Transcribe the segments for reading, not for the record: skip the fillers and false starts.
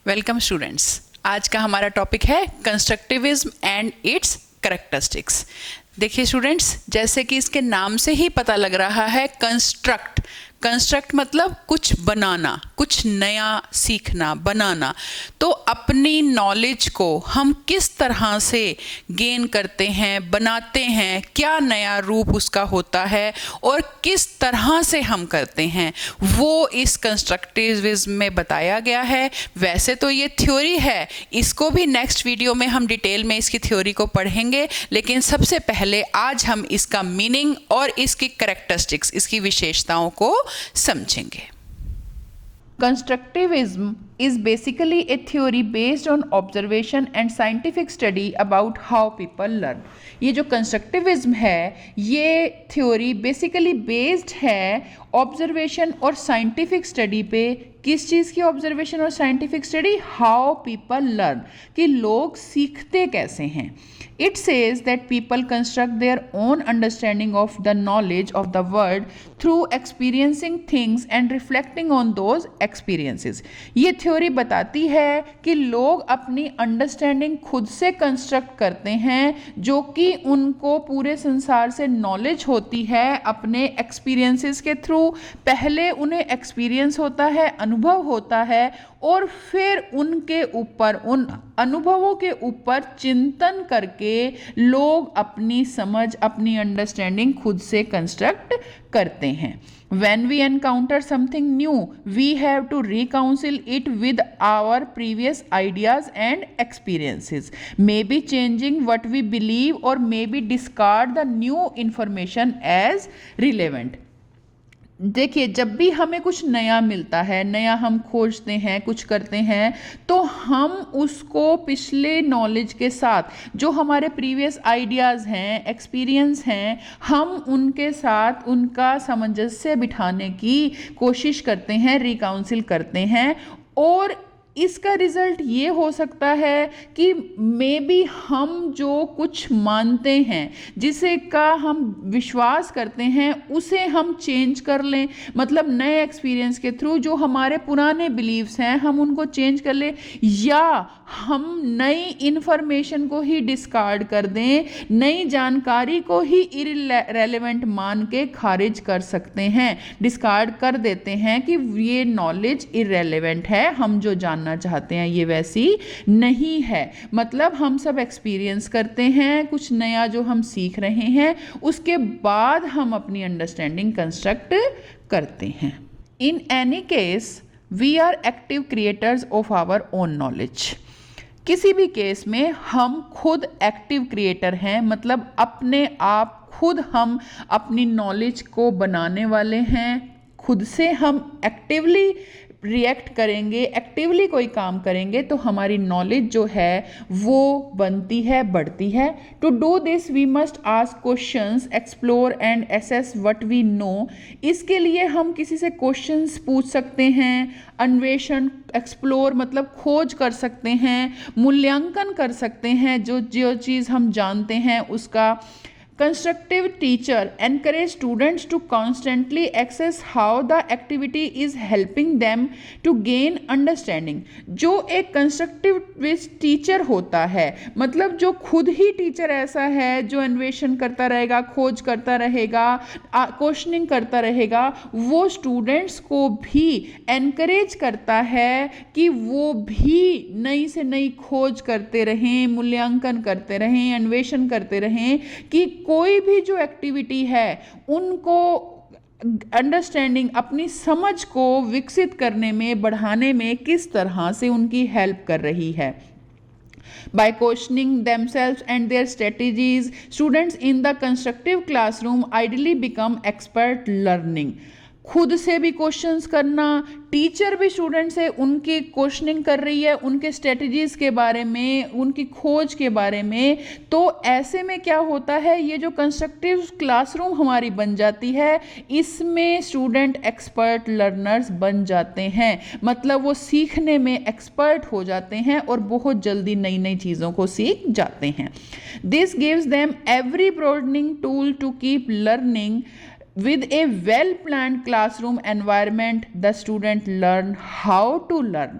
Welcome students. आज का हमारा टॉपिक है कंस्ट्रक्टिविज्म एंड इट्स कैरेक्टरिस्टिक्स। देखिए स्टूडेंट्स, जैसे कि इसके नाम से ही पता लग रहा है, कंस्ट्रक्ट मतलब कुछ बनाना, कुछ नया सीखना, बनाना। तो अपनी नॉलेज को हम किस तरह से गेन करते हैं, बनाते हैं, क्या नया रूप उसका होता है और किस तरह से हम करते हैं, वो इस कंस्ट्रक्टिविज्म में बताया गया है। वैसे तो ये थ्योरी है, इसको भी नेक्स्ट वीडियो में हम डिटेल में इसकी थ्योरी को पढ़ेंगे, लेकिन सबसे पहले आज हम इसका मीनिंग और इसकी कैरेक्टरिस्टिक्स, इसकी विशेषताओं को समझेंगे। Constructivism is basically a theory based on observation and scientific study about how people learn. ये जो कंस्ट्रक्टिविज्म है, ये थ्योरी बेसिकली बेस्ड है ऑब्जर्वेशन और साइंटिफिक स्टडी पे। किस चीज़ की ऑब्जर्वेशन और scientific study? How people learn, कि लोग सीखते कैसे हैं। It says that people construct their own understanding of the knowledge of the world through experiencing things and reflecting on those experiences. ये थ्योरी बताती है कि लोग अपनी अंडरस्टैंडिंग खुद से कंस्ट्रक्ट करते हैं, जो कि उनको पूरे संसार से नॉलेज होती है अपने एक्सपीरियंसेस के थ्रू। पहले उन्हें एक्सपीरियंस होता है, अनुभव होता है, और फिर उनके ऊपर, उन अनुभवों के ऊपर चिंतन करके लोग अपनी समझ, अपनी अंडरस्टैंडिंग खुद से कंस्ट्रक्ट करते हैं। When we encounter something new, we have to reconcile it with our previous ideas and experiences, maybe changing what we believe or maybe discard the new information as relevant. देखिए, जब भी हमें कुछ नया मिलता है, नया हम खोजते हैं, कुछ करते हैं, तो हम उसको पिछले नॉलेज के साथ, जो हमारे प्रीवियस आइडियाज़ हैं, एक्सपीरियंस हैं, हम उनके साथ उनका सामंजस्य बिठाने की कोशिश करते हैं, रिकाउंसिल करते हैं। और इसका रिज़ल्ट ये हो सकता है कि मे बी हम जो कुछ मानते हैं, जिसे का हम विश्वास करते हैं, उसे हम चेंज कर लें। मतलब नए एक्सपीरियंस के थ्रू जो हमारे पुराने बिलीव्स हैं, हम उनको चेंज कर लें, या हम नई इन्फॉर्मेशन को ही डिस्कार्ड कर दें, नई जानकारी को ही इररिलेवेंट मान के खारिज कर सकते हैं, डिस्कार्ड कर देते हैं कि ये नॉलेज इररिलेवेंट है, हम जो जानना चाहते हैं ये वैसी नहीं है। मतलब हम सब एक्सपीरियंस करते हैं, कुछ नया जो हम सीख रहे हैं, उसके बाद हम अपनी अंडरस्टैंडिंग कंस्ट्रक्ट करते हैं। In any case we are active creators of our own knowledge. किसी भी केस में हम खुद एक्टिव क्रिएटर हैं, मतलब अपने आप खुद हम अपनी नॉलेज को बनाने वाले हैं। खुद से हम एक्टिवली रिएक्ट करेंगे, एक्टिवली कोई काम करेंगे, तो हमारी नॉलेज जो है वो बनती है, बढ़ती है। To do this we must ask questions, explore and assess what we know. इसके लिए हम किसी से क्वेश्चंस पूछ सकते हैं, अन्वेषण, एक्सप्लोर मतलब खोज कर सकते हैं, मूल्यांकन कर सकते हैं जो जो चीज़ हम जानते हैं उसका। Constructive teacher encourage students to constantly access how the activity is helping them to gain understanding. जो एक कंस्ट्रक्टिव टीचर होता है, मतलब जो खुद ही टीचर ऐसा है जो अन्वेषण करता रहेगा, खोज करता रहेगा, क्वेश्चनिंग करता रहेगा, वो स्टूडेंट्स को भी एनकरेज करता है कि वो भी नई से नई खोज करते रहें, मूल्यांकन करते रहें, अन्वेषण करते रहें कि कोई भी जो एक्टिविटी है उनको अंडरस्टैंडिंग, अपनी समझ को विकसित करने में, बढ़ाने में किस तरह से उनकी हेल्प कर रही है। By questioning themselves and their strategies, students in the constructive classroom ideally become expert learning. खुद से भी क्वेश्चंस करना, टीचर भी स्टूडेंट से उनकी क्वेश्चनिंग कर रही है, उनके स्ट्रेटजीज़ के बारे में, उनकी खोज के बारे में। तो ऐसे में क्या होता है, ये जो कंस्ट्रक्टिव क्लासरूम हमारी बन जाती है, इसमें स्टूडेंट एक्सपर्ट लर्नर्स बन जाते हैं। मतलब वो सीखने में एक्सपर्ट हो जाते हैं और बहुत जल्दी नई नई चीज़ों को सीख जाते हैं। This gives them every broadening tool to keep learning. With a well-planned classroom environment, the student learn how to learn.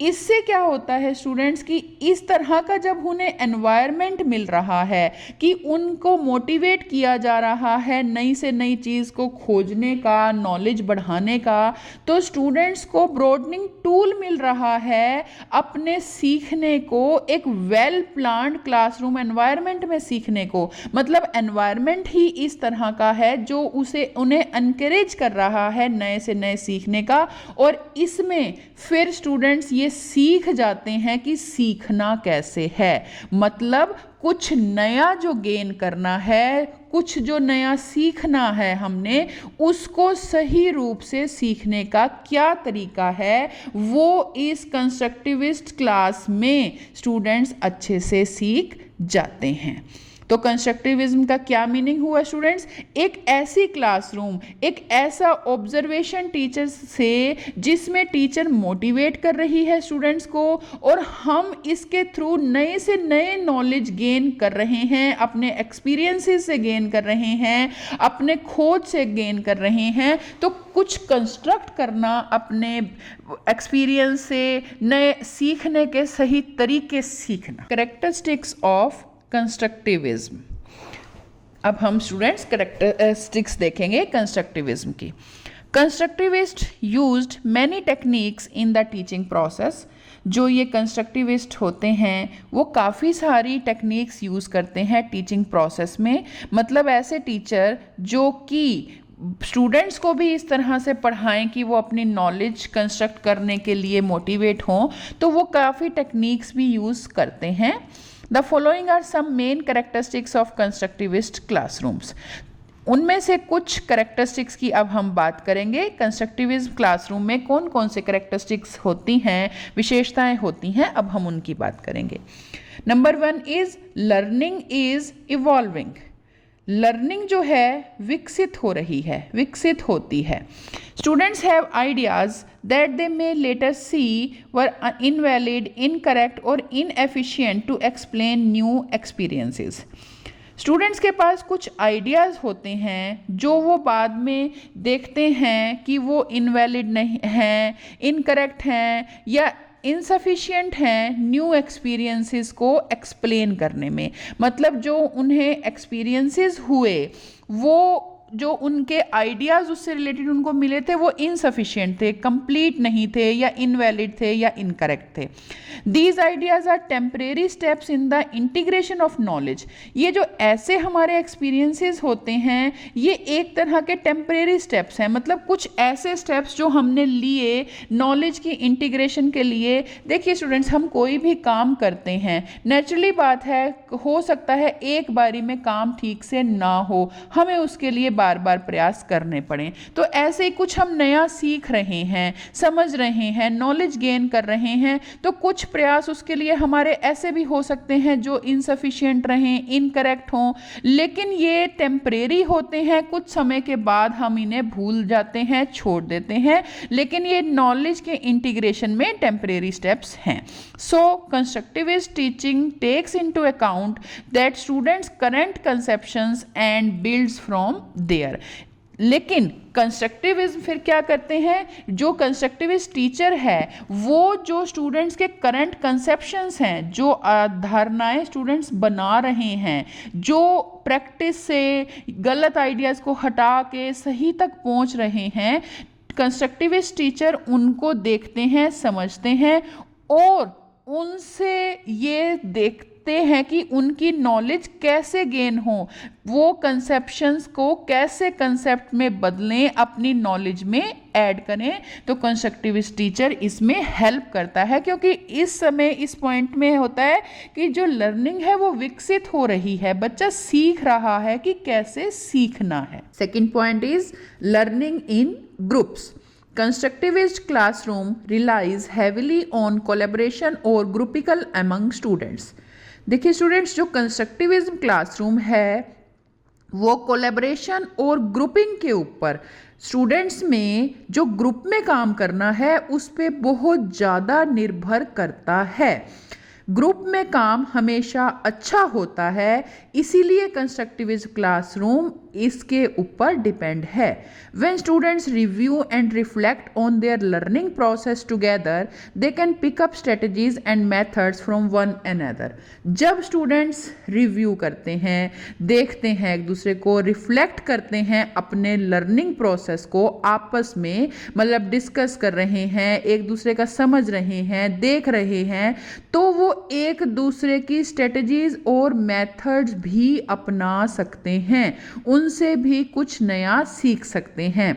इससे क्या होता है स्टूडेंट्स कि इस तरह का जब उन्हें एनवायरनमेंट मिल रहा है कि उनको मोटिवेट किया जा रहा है नई से नई चीज़ को खोजने का, नॉलेज बढ़ाने का, तो स्टूडेंट्स को ब्रॉडनिंग टूल मिल रहा है अपने सीखने को एक वेल प्लान्ड क्लासरूम एनवायरनमेंट में सीखने को। मतलब एनवायरनमेंट ही इस तरह का है जो उन्हें एनकरेज कर रहा है नए से नए सीखने का, और इसमें फिर स्टूडेंट्स ये सीख जाते हैं कि सीखना कैसे है। मतलब कुछ नया जो गेन करना है, कुछ जो नया सीखना है हमने, उसको सही रूप से सीखने का क्या तरीका है, वो इस कंस्ट्रक्टिविस्ट क्लास में स्टूडेंट्स अच्छे से सीख जाते हैं। तो कंस्ट्रक्टिविज्म का क्या मीनिंग हुआ स्टूडेंट्स? एक ऐसी क्लासरूम, एक ऐसा ऑब्जर्वेशन टीचर से जिसमें टीचर मोटिवेट कर रही है स्टूडेंट्स को, और हम इसके थ्रू नए से नए नॉलेज गेन कर रहे हैं, अपने एक्सपीरियंसेस से गेन कर रहे हैं, अपने खोज से गेन कर रहे हैं। तो कुछ कंस्ट्रक्ट करना अपने एक्सपीरियंस से, नए सीखने के सही तरीके सीखना। Characteristics of constructivism. अब हम स्टूडेंट्स कैरेक्टरिस्टिक्स देखेंगे कंस्ट्रक्टिविज्म की। Constructivist used many techniques in the teaching process. जो ये कंस्ट्रक्टिविस्ट होते हैं वो काफ़ी सारी टेक्निक्स यूज़ करते हैं टीचिंग प्रोसेस में। मतलब ऐसे टीचर जो कि स्टूडेंट्स को भी इस तरह से पढ़ाएं कि वो अपनी नॉलेज कंस्ट्रक्ट करने के लिए मोटिवेट हों, तो वो काफ़ी टेक्निक्स भी यूज़ करते हैं। The following are some main characteristics of constructivist classrooms. उनमें से कुछ कैरेक्टरिस्टिक्स की अब हम बात करेंगे। कंस्ट्रक्टिविज्म क्लासरूम में कौन कौन से कैरेक्टरिस्टिक्स होती हैं, विशेषताएं होती हैं, अब हम उनकी बात करेंगे। Number 1 is learning is evolving. Learning जो है विकसित हो रही है, विकसित होती है। Students have ideas that they may later see were invalid, incorrect और inefficient to explain new experiences. Students के पास कुछ आइडियाज़ होते हैं जो वो बाद में देखते हैं कि वो इनवैलिड नहीं हैं, इनकरेक्ट हैं या इनसफिशिएंट हैं न्यू एक्सपीरियंसेस को एक्सप्लेन करने में। मतलब जो उन्हें एक्सपीरियंसेस हुए, वो जो उनके आइडियाज़ उससे रिलेटेड उनको मिले थे, वो इनसफिशिएंट थे, कंप्लीट नहीं थे, या इनवैलिड थे, या इनकरेक्ट थे। These ideas are temporary steps in the integration of knowledge. ये जो ऐसे हमारे एक्सपीरियंसेस होते हैं, ये एक तरह के टेम्परेरी स्टेप्स हैं। मतलब कुछ ऐसे स्टेप्स जो हमने लिए नॉलेज की इंटीग्रेशन के लिए। देखिए स्टूडेंट्स, हम कोई भी काम करते हैं, नेचुरली बात है, हो सकता है एक बारी में काम ठीक से ना हो, हमें उसके लिए बार बार प्रयास करने पड़े। तो ऐसे ही कुछ हम नया सीख रहे हैं, समझ रहे हैं, नॉलेज गेन कर रहे हैं, तो कुछ प्रयास उसके लिए हमारे ऐसे भी हो सकते हैं जो इनसफिशिएंट रहें, इनकरेक्ट हों, लेकिन ये टेम्परेरी होते हैं। कुछ समय के बाद हम इन्हें भूल जाते हैं, छोड़ देते हैं, लेकिन ये नॉलेज के इंटीग्रेशन में टेम्परेरी स्टेप्स हैं। So constructivist teaching takes into account that students current conceptions and builds from there. लेकिन कंस्ट्रक्टिविज्म फिर क्या करते हैं, जो कंस्ट्रक्टिविस्ट टीचर है वो जो स्टूडेंट्स के करंट कंसेप्शंस हैं, जो धारणाएं स्टूडेंट्स बना रहे हैं, जो प्रैक्टिस से गलत आइडियाज़ को हटा के सही तक पहुंच रहे हैं, कंस्ट्रक्टिविस्ट टीचर उनको देखते हैं, समझते हैं और उनसे ये देखते हैं कि उनकी नॉलेज कैसे गेन हो, वो कंसेप्शंस को कैसे कंसेप्ट में बदलें, अपनी नॉलेज में ऐड करें। तो कंस्ट्रक्टिविस्ट टीचर इसमें हेल्प करता है, क्योंकि इस समय इस पॉइंट में होता है कि जो लर्निंग है वो विकसित हो रही है, बच्चा सीख रहा है कि कैसे सीखना है। Second point is learning in groups. Constructivist classroom relies heavily on collaboration or groupical among students. देखिए स्टूडेंट्स, जो कंस्ट्रक्टिविज्म क्लासरूम है वो कोलैबोरेशन और ग्रुपिंग के ऊपर, स्टूडेंट्स में जो ग्रुप में काम करना है उस पर बहुत ज़्यादा निर्भर करता है। ग्रुप में काम हमेशा अच्छा होता है, इसीलिए कंस्ट्रक्टिविज्म क्लासरूम इसके ऊपर डिपेंड है। When students review and reflect on their learning process together, they can pick up strategies and methods from one another. जब स्टूडेंट्स रिव्यू करते हैं, देखते हैं एक दूसरे को, रिफ्लेक्ट करते हैं अपने लर्निंग प्रोसेस को, आपस में मतलब डिस्कस कर रहे हैं, एक दूसरे का समझ रहे हैं, देख रहे हैं, तो वो एक दूसरे की स्ट्रेटजीज और मेथड्स भी अपना सकते हैं, उनसे भी कुछ नया सीख सकते हैं।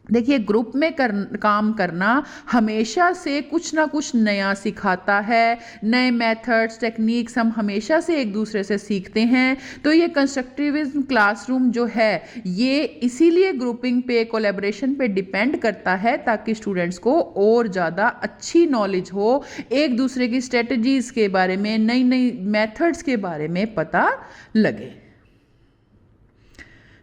देखिए, ग्रुप में काम करना हमेशा से कुछ ना कुछ नया सिखाता है, नए मेथड्स टेक्निक्स हम हमेशा से एक दूसरे से सीखते हैं। तो ये कंस्ट्रक्टिविज्म क्लासरूम जो है ये इसीलिए ग्रुपिंग पे, कोलैबोरेशन पे डिपेंड करता है, ताकि स्टूडेंट्स को और ज़्यादा अच्छी नॉलेज हो, एक दूसरे की स्ट्रेटजीज़ के बारे में, नई नई मेथड्स के बारे में पता लगे।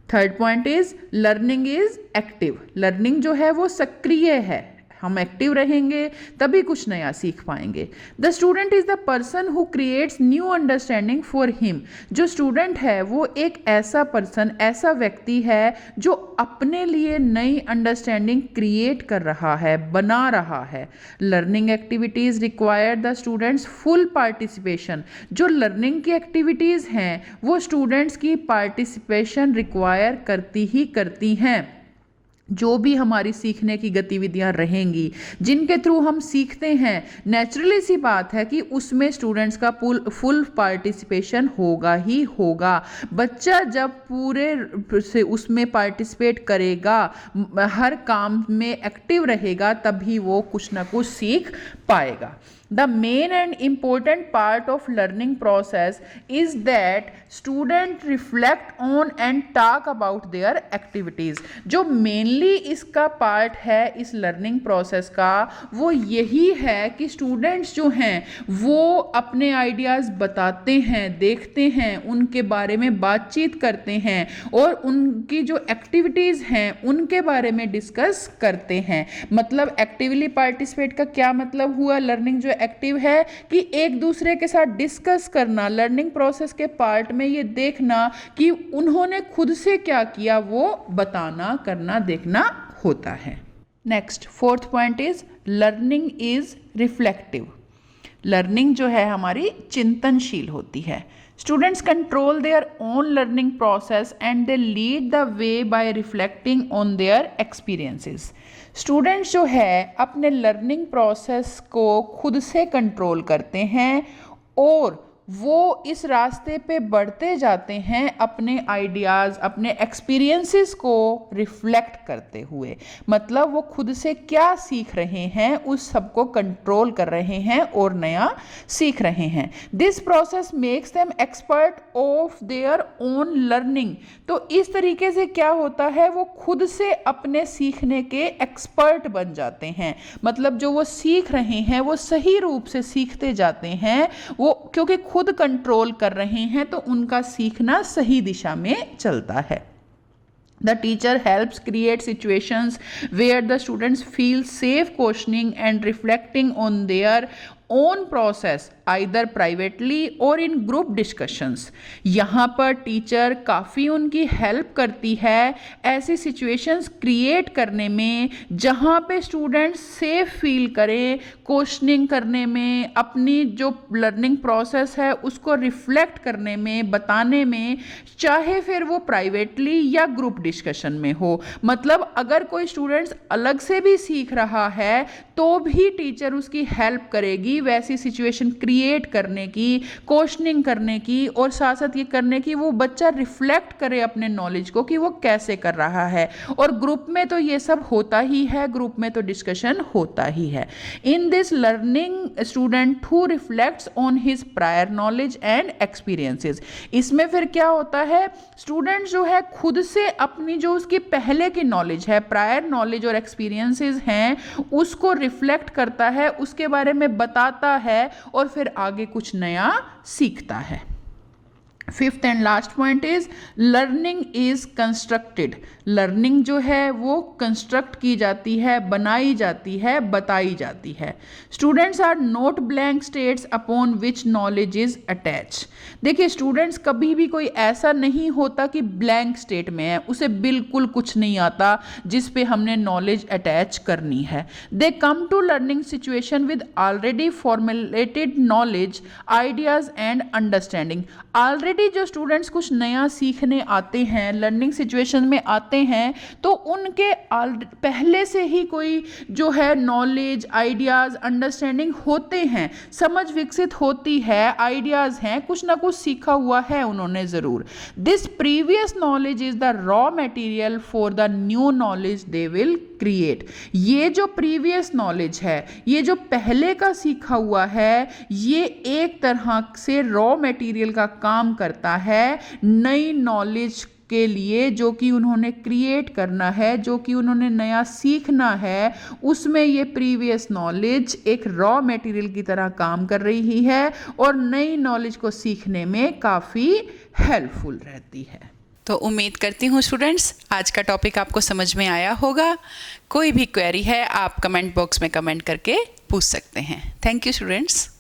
Third point is learning is active. Learning जो है वो सक्रिय है, हम एक्टिव रहेंगे तभी कुछ नया सीख पाएंगे। The student is the person who creates new understanding for him. जो स्टूडेंट है वो एक ऐसा पर्सन, ऐसा व्यक्ति है जो अपने लिए नई अंडरस्टैंडिंग क्रिएट कर रहा है, बना रहा है। Learning activities require the students full participation. जो लर्निंग की एक्टिविटीज हैं वो स्टूडेंट्स की पार्टिसिपेशन रिक्वायर करती हैं। जो भी हमारी सीखने की गतिविधियां रहेंगी, जिनके थ्रू हम सीखते हैं, नेचुरली सी बात है कि उसमें स्टूडेंट्स का फुल पार्टिसिपेशन होगा ही होगा। बच्चा जब पूरे से उसमें पार्टिसिपेट करेगा, हर काम में एक्टिव रहेगा, तभी वो कुछ ना कुछ सीख पाएगा। The main and important part of learning process is that student reflect on and talk about their activities. जो mainly इसका part है इस learning process का, वो यही है कि students जो हैं वो अपने ideas बताते हैं, देखते हैं, उनके बारे में बातचीत करते हैं और उनकी जो activities हैं उनके बारे में discuss करते हैं। मतलब actively participate का क्या मतलब हुआ? learning जो एक्टिव है कि एक दूसरे के साथ डिस्कस करना, लर्निंग प्रोसेस के पार्ट में ये देखना कि उन्होंने खुद से क्या किया, वो बताना, करना, देखना होता है। Next, fourth point is learning is reflective. Learning जो है हमारी चिंतनशील होती है। Students control their own learning process and they lead the way by reflecting on their experiences. Students जो है अपने लर्निंग प्रोसेस को खुद से कंट्रोल करते हैं और वो इस रास्ते पे बढ़ते जाते हैं अपने आइडियाज़, अपने एक्सपीरियंसेस को रिफ्लेक्ट करते हुए। मतलब वो खुद से क्या सीख रहे हैं उस सब को कंट्रोल कर रहे हैं और नया सीख रहे हैं। This process makes them expert of their own learning. तो इस तरीके से क्या होता है, वो खुद से अपने सीखने के एक्सपर्ट बन जाते हैं। मतलब जो वो सीख रहे हैं वो सही रूप से सीखते जाते हैं, वो क्योंकि खुद कंट्रोल कर रहे हैं तो उनका सीखना सही दिशा में चलता है। The teacher helps create situations where the students feel safe questioning and reflecting on their own process either privately or in group discussions. यहाँ पर टीचर काफ़ी उनकी हेल्प करती है ऐसी सिचुएशंस क्रिएट करने में जहाँ पे स्टूडेंट्स सेफ फील करें क्वेश्चनिंग करने में, अपनी जो लर्निंग प्रोसेस है उसको रिफ्लेक्ट करने में, बताने में, चाहे फिर वो प्राइवेटली या ग्रुप डिस्कशन में हो। मतलब अगर कोई स्टूडेंट्स अलग से भी सीख रहा है तो भी टीचर उसकी हेल्प करेगी वैसी सिचुएशन क्रिएट करने की, क्वेश्चनिंग करने की और साथ साथ ये करने की वो बच्चा रिफ्लेक्ट करे अपने नॉलेज को कि वो कैसे कर रहा है। और ग्रुप में तो ये सब होता ही है, ग्रुप में तो डिस्कशन होता ही है। In this learning student who reflects on his prior knowledge and experiences. इसमें फिर क्या होता है, स्टूडेंट जो है खुद से अपनी जो उसकी पहले की नॉलेज है, प्रायर नॉलेज और एक्सपीरियंसेस हैं, उसको रिफ्लेक्ट करता है, उसके बारे में बताता है और फिर आगे कुछ नया सीखता है। Fifth and last point is learning is constructed. Learning जो है वो कंस्ट्रक्ट की जाती है, बनाई जाती है, बताई जाती है। Students are not blank states upon which knowledge is attach. देखिए स्टूडेंट्स, कभी भी कोई ऐसा नहीं होता कि ब्लैंक स्टेट में है, उसे बिल्कुल कुछ नहीं आता जिस पे हमने नॉलेज अटैच करनी है। They come to learning situation with already formulated knowledge, ideas and understanding. Already जो स्टूडेंट्स कुछ नया सीखने आते हैं, लर्निंग सिचुएशन में आते हैं, तो उनके पहले से ही कोई जो है नॉलेज, आइडियाज, अंडरस्टैंडिंग होते हैं, समझ विकसित होती है, आइडियाज हैं, कुछ ना कुछ सीखा हुआ है उन्होंने ज़रूर। This previous knowledge is the raw material for the new knowledge they will create. ये जो प्रीवियस नॉलेज है, ये जो पहले का सीखा हुआ है, ये एक तरह से रॉ मटेरियल का काम करता है नई नॉलेज के लिए, जो कि उन्होंने क्रिएट करना है, जो कि उन्होंने नया सीखना है। उसमें ये प्रीवियस नॉलेज एक रॉ मटेरियल की तरह काम कर रही है और नई नॉलेज को सीखने में काफ़ी हेल्पफुल रहती है। तो उम्मीद करती हूँ स्टूडेंट्स आज का टॉपिक आपको समझ में आया होगा। कोई भी क्वेरी है आप कमेंट बॉक्स में कमेंट करके पूछ सकते हैं। Thank you students.